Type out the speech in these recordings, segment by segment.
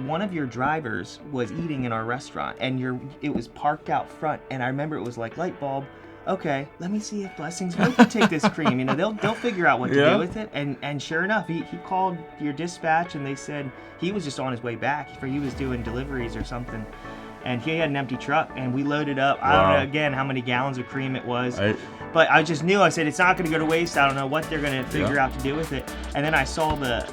one of your drivers was eating in our restaurant, and it was parked out front, and I remember it was like, light bulb, okay, let me see if Blessings Hope can take this cream. They'll figure out what to do with it. And sure enough, he called your dispatch, and they said he was just on his way back, for he was doing deliveries or something. And he had an empty truck, and we loaded up. I don't know, again, how many gallons of cream it was. But I just knew, I said, it's not going to go to waste. I don't know what they're going to figure out to do with it. And then I saw the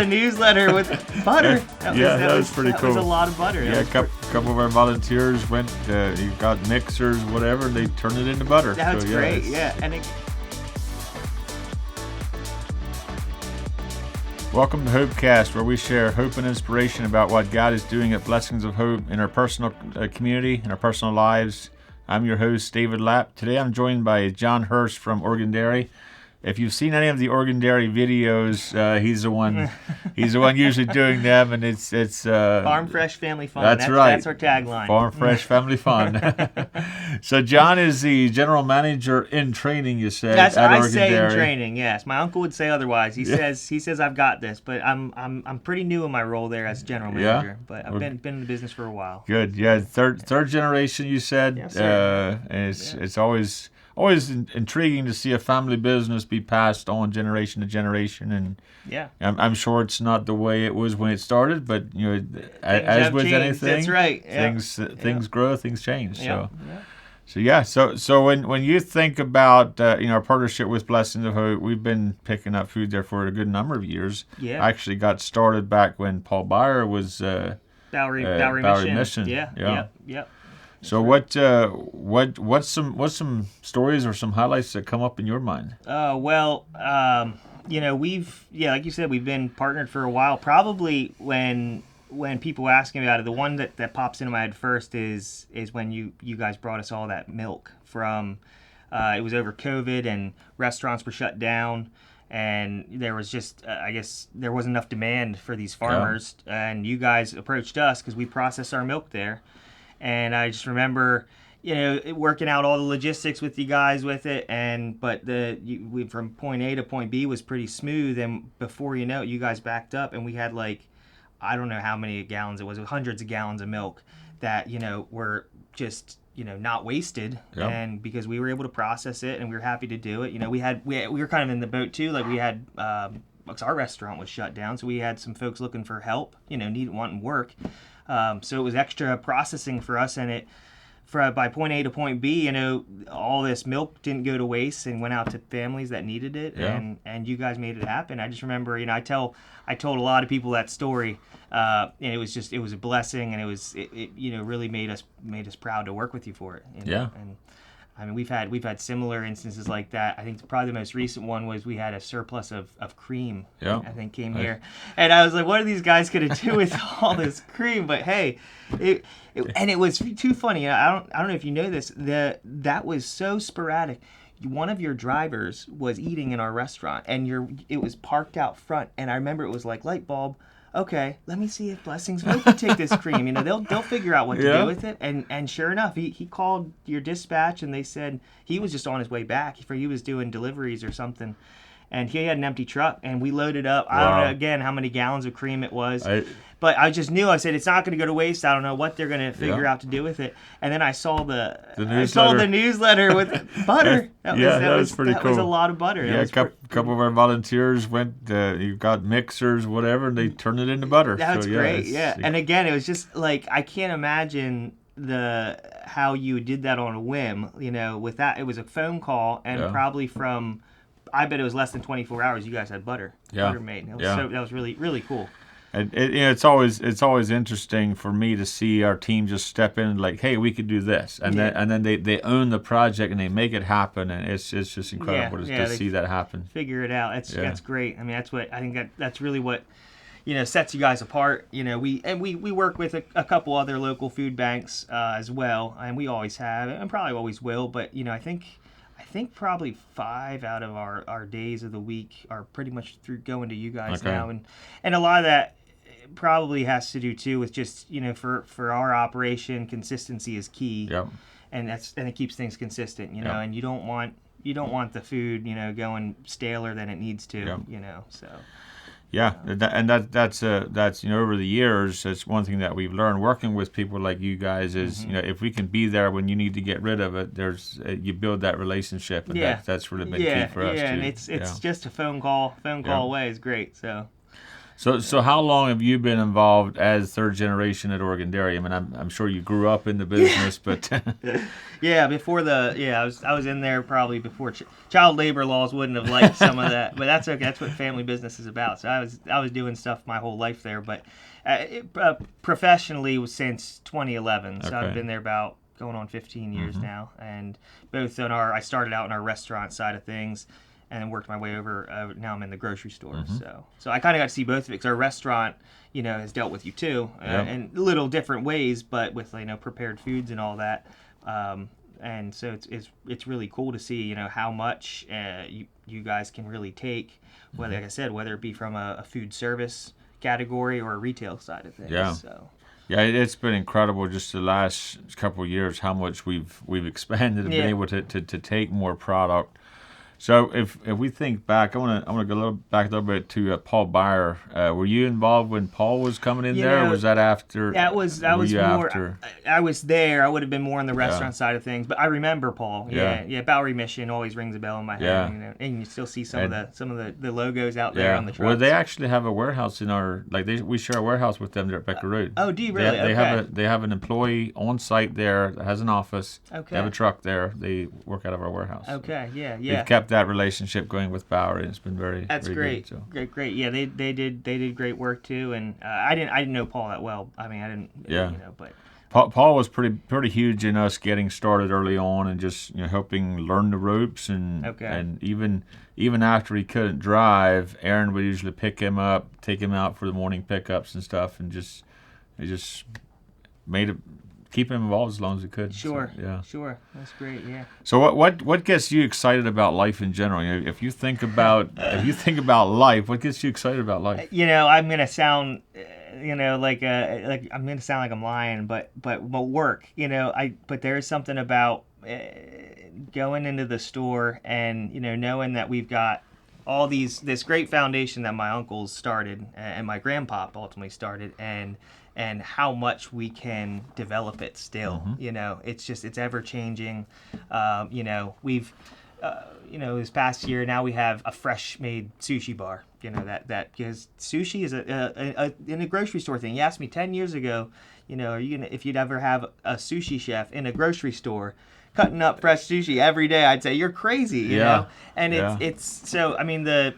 newsletter with butter. That was pretty cool. That was a lot of butter. Yeah, a couple of our volunteers went, you got mixers, whatever, and they turned it into butter. That's great, yeah. Welcome to Hopecast, where we share hope and inspiration about what God is doing at Blessings of Hope in our personal community, in our personal lives. I'm your host, David Lapp. Today I'm joined by John Hurst from Oregon Dairy. If you've seen any of the Oregon Dairy videos, he's the one. He's the one usually doing them, and it's Farm Fresh Family Fun. That's right. That's our tagline. Farm Fresh Family Fun. So John is the general manager in training. You said that's at what Oregon I say Dairy. in training. Yes, my uncle would say otherwise. He says I've got this, but I'm pretty new in my role there as general manager. But I've been in the business for a while. Good. Yeah, third generation. You said. Yes, sir. And it's always intriguing to see a family business be passed on generation to generation, and I'm sure it's not the way it was when it started, but as with changed. anything, that's right. Things grow, things change. So when you think about our partnership with Blessings of Hope, we've been picking up food there for a good number of years. Yeah, I actually got started back when Paul Byer was Bowery Mission. Yeah. So what's some stories or some highlights that come up in your mind? We've like you said, we've been partnered for a while. Probably when people ask me about it, the one that pops into my head first is when you guys brought us all that milk from. It was over COVID and restaurants were shut down. And there was just, I guess, there wasn't enough demand for these farmers. Yeah. And you guys approached us because we process our milk there. And I just remember, working out all the logistics with you guys with it. But we from point A to point B was pretty smooth. And before you know it, you guys backed up. And we had I don't know how many gallons it was hundreds of gallons of milk that, were just, not wasted. Yep. And because we were able to process it and we were happy to do it. We were kind of in the boat too. We had, our restaurant was shut down. So we had some folks looking for help, wanting work. So it was extra processing for us, and by point A to point B, all this milk didn't go to waste and went out to families that needed it, and you guys made it happen. I just remember, I told a lot of people that story, and it was a blessing, and it really made us proud to work with you for it. And I mean, we've had similar instances like that. I think probably the most recent one was we had a surplus of cream. Yeah. I think came here, and I was like, "What are these guys gonna do with all this cream?" But hey, it was too funny. I don't know if you know this. That was so sporadic. One of your drivers was eating in our restaurant, and it was parked out front. And I remember it was like, light bulb. Okay, let me see if Blessings Hope can take this cream. They'll figure out what to do with it. And sure enough, he called your dispatch, and they said he was just on his way back, for he was doing deliveries or something. And he had an empty truck, and we loaded up. I don't know, again, how many gallons of cream it was. But I just knew, I said, it's not going to go to waste. I don't know what they're going to figure out to do with it. And then I saw the newsletter with butter. That was pretty cool. That was a lot of butter. Yeah, a couple of our volunteers went, you got mixers, whatever, and they turned it into butter. That's great, yeah. And again, it was just I can't imagine how you did that on a whim. With that, it was a phone call, and probably from, I bet it was less than 24 hours, you guys had butter made. That was really, really cool. And it's always interesting for me to see our team just step in hey, we could do this, and then they own the project and they make it happen, and it's just incredible to see that happen. Figure it out. That's great. I mean, I think that's really what sets you guys apart. We work with a couple other local food banks as well, and we always have and probably always will. But I think probably 5 out of our days of the week are pretty much through going to you guys now, and a lot of that probably has to do too with just for our operation, consistency is key. Yep. And it keeps things consistent, and you don't want the food going staler than it needs to. Yep. So Yeah, that's over the years, that's one thing that we've learned working with people like you guys is if we can be there when you need to get rid of it, there's you build that relationship, and Yeah. that's really been key for us too. And it's just a phone call away is great. So how long have you been involved as third generation at Oregon Dairy? I mean, I'm sure you grew up in the business, but I was in there probably before child labor laws wouldn't have liked some of that, but that's okay. That's what family business is about. So I was doing stuff my whole life there, but professionally was since 2011. So Okay. I've been there about going on 15 years now, and both I started out in our restaurant side of things, and then worked my way over. Now I'm in the grocery store, so I kind of got to see both of it. Because our restaurant, has dealt with you too, in little different ways, but with prepared foods and all that. And so it's really cool to see how much you guys can really take, whether like I said, whether it be from a food service category or a retail side of things. Yeah. So. Yeah, it's been incredible just the last couple of years how much we've expanded and been able to take more product. So if we think back, I want to go back a little bit to Paul Byer. Were you involved when Paul was coming in there, or was that after? That was more. After? I was there. I would have been more on the restaurant side of things, but I remember Paul. Yeah. Bowery Mission always rings a bell in my head. And you still see some of the logos out there on the trucks. Well, they actually have a warehouse in our we share a warehouse with them there at Becker Road. Oh, do you really? They have an employee on site there that has an office. Okay. They have a truck there. They work out of our warehouse. Okay. Yeah. They've kept that relationship going with Bowery. It's been very great. Good, great. Yeah, they did great work too, and I didn't know Paul that well. I mean, I didn't. But Paul was pretty huge in us getting started early on, and just helping learn the ropes, and even after he couldn't drive, Aaron would usually pick him up, take him out for the morning pickups and stuff, and just made it. Keep him involved as long as he could. Sure. So, Sure. That's great. Yeah. So what gets you excited about life in general? If you think about life, what gets you excited about life? I'm gonna sound, like I'm gonna sound like I'm lying, but work. But there's something about going into the store and knowing that we've got all this great foundation that my uncles started and my grandpa ultimately started, and how much we can develop it still. It's ever changing. We've this past year now we have a fresh made sushi bar. That because sushi is in a grocery store thing. You asked me 10 years ago, if you'd ever have a sushi chef in a grocery store cutting up fresh sushi every day, I'd say you're crazy. You know, and it's so. I mean the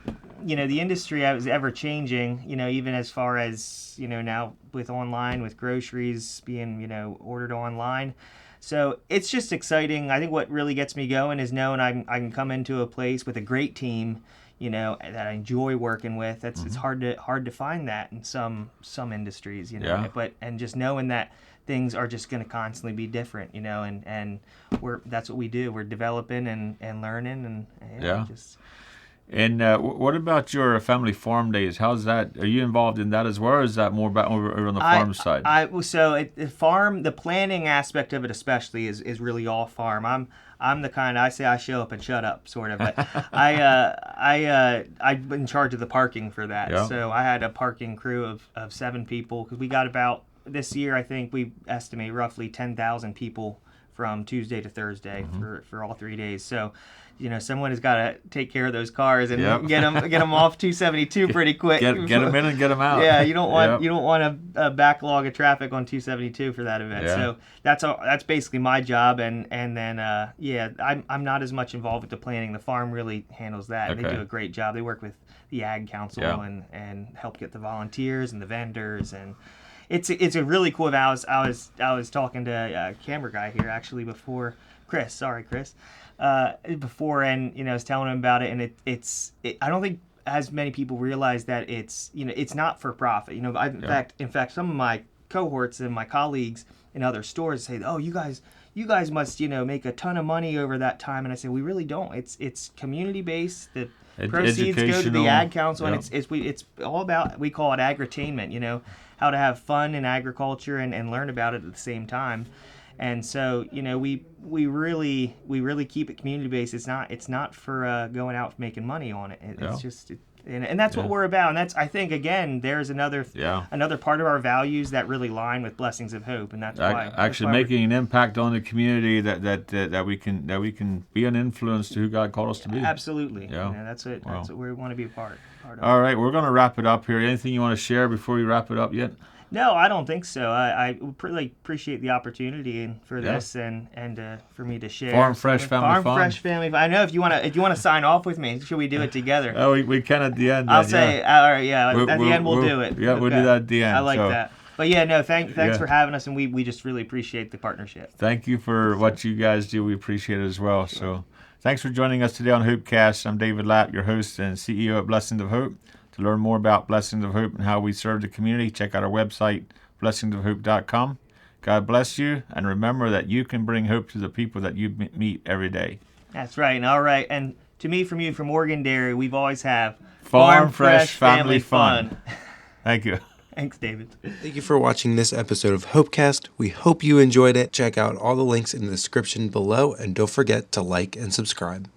industry is ever changing. Even as far as now with online, with groceries being ordered online. So it's just exciting. I think what really gets me going is knowing I can come into a place with a great team, that I enjoy working with. It's hard to find that in some industries, But just knowing that things are just going to constantly be different, and that's what we do. We're developing and learning just. And what about your family farm days? How's that? Are you involved in that as well, or is that more about over on the farm side? The planning aspect of it especially is really all farm. I'm the kind I say I show up and shut up sort of, but I'm in charge of the parking for that. Yeah. So I had a parking crew of 7 people because we got about this year I think we estimate roughly 10,000 people from Tuesday to Thursday for all 3 days. So. Someone has got to take care of those cars and get them off 272 pretty quick. Get them in and get them out. Yeah, you don't want a backlog of traffic on 272 for that event. Yeah. So that's basically my job, and then I'm not as much involved with the planning. The farm really handles that. Okay. And they do a great job. They work with the Ag Council and help get the volunteers and the vendors, and it's a really cool event. I was talking to a camera guy here actually before Chris. Sorry, Chris. Before, and I was telling him about it, and it's I don't think as many people realize that it's not for profit. In fact, some of my cohorts and my colleagues in other stores say, "Oh, you guys must make a ton of money over that time," and I say, "We really don't. It's community based. The proceeds go to the Ag Council, and it's all about, we call it agritainment. How to have fun in agriculture and learn about it at the same time." And so, we really keep it community based. It's not for going out making money on it. It's just And that's what we're about. And that's, I think, again, there's another part of our values that really line with Blessings of Hope, and that's why actually making an impact on the community that we can be an influence to who God called us to be. Absolutely. That's it. That's what we want to be a part of. All right, we're going to wrap it up here. Anything you want to share before we wrap it up yet? No, I don't think so. I really appreciate the opportunity for this and for me to share. Farm Fresh Family Fun. Fresh Family Fun. I know if you want to sign off with me, should we do it together? Oh, we can at the end. I'll say all right. Yeah, at the end we'll do it. Yeah, we'll do that at the end. I like that. But thanks for having us, and we just really appreciate the partnership. Thank you for what you guys do. We appreciate it as well. So, thanks for joining us today on Hopecast. I'm David Lapp, your host and CEO at Blessings of Hope. To learn more about Blessings of Hope and how we serve the community, check out our website, blessingsofhope.com. God bless you, and remember that you can bring hope to the people that you meet every day. That's right. And all right. And to me, from you, from Oregon Dairy, we've always have Farm Fresh Family Fun. Thank you. Thanks, David. Thank you for watching this episode of Hopecast. We hope you enjoyed it. Check out all the links in the description below, and don't forget to like and subscribe.